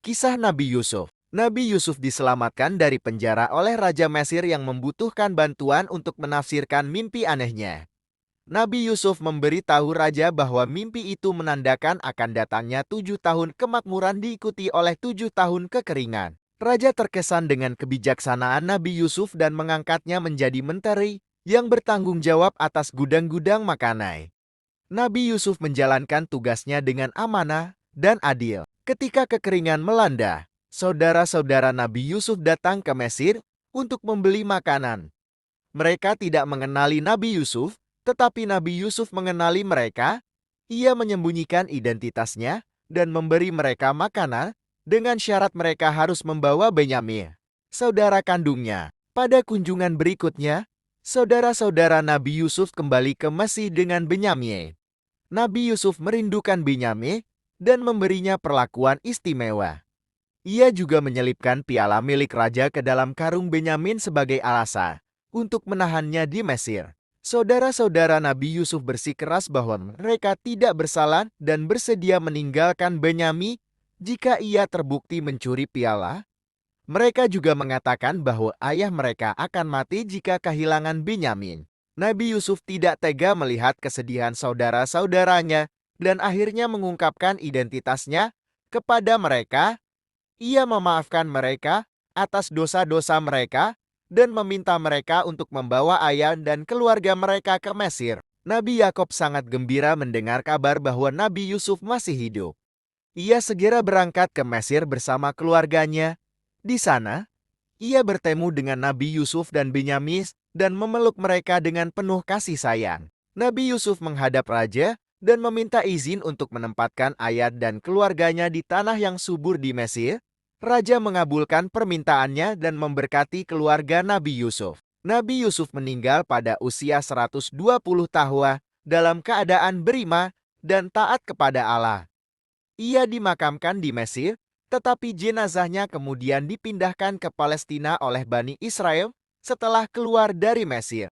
Kisah Nabi Yusuf. Nabi Yusuf diselamatkan dari penjara oleh Raja Mesir yang membutuhkan bantuan untuk menafsirkan mimpi anehnya. Nabi Yusuf memberitahu raja bahwa mimpi itu menandakan akan datangnya 7 tahun kemakmuran diikuti oleh 7 tahun kekeringan. Raja terkesan dengan kebijaksanaan Nabi Yusuf dan mengangkatnya menjadi menteri yang bertanggung jawab atas gudang-gudang makanan. Nabi Yusuf menjalankan tugasnya dengan amanah dan adil. Ketika kekeringan melanda, saudara-saudara Nabi Yusuf datang ke Mesir untuk membeli makanan. Mereka tidak mengenali Nabi Yusuf, tetapi Nabi Yusuf mengenali mereka. Ia menyembunyikan identitasnya dan memberi mereka makanan dengan syarat mereka harus membawa Benyamin, saudara kandungnya. Pada kunjungan berikutnya, saudara-saudara Nabi Yusuf kembali ke Mesir dengan Benyamin. Nabi Yusuf merindukan Benyamin dan memberinya perlakuan istimewa. Ia juga menyelipkan piala milik raja ke dalam karung Benyamin sebagai alasan untuk menahannya di Mesir. Saudara-saudara Nabi Yusuf bersikeras bahwa mereka tidak bersalah dan bersedia meninggalkan Benyamin jika ia terbukti mencuri piala. Mereka juga mengatakan bahwa ayah mereka akan mati jika kehilangan Benyamin. Nabi Yusuf tidak tega melihat kesedihan saudara-saudaranya dan akhirnya mengungkapkan identitasnya kepada mereka. Ia memaafkan mereka atas dosa-dosa mereka dan meminta mereka untuk membawa ayah dan keluarga mereka ke Mesir. Nabi Yakub sangat gembira mendengar kabar bahwa Nabi Yusuf masih hidup. Ia segera berangkat ke Mesir bersama keluarganya. Di sana, ia bertemu dengan Nabi Yusuf dan Benyamin dan memeluk mereka dengan penuh kasih sayang. Nabi Yusuf menghadap raja dan meminta izin untuk menempatkan ayah dan keluarganya di tanah yang subur di Mesir. Raja mengabulkan permintaannya dan memberkati keluarga Nabi Yusuf. Nabi Yusuf meninggal pada usia 120 tahun dalam keadaan beriman dan taat kepada Allah. Ia dimakamkan di Mesir, tetapi jenazahnya kemudian dipindahkan ke Palestina oleh Bani Israel setelah keluar dari Mesir.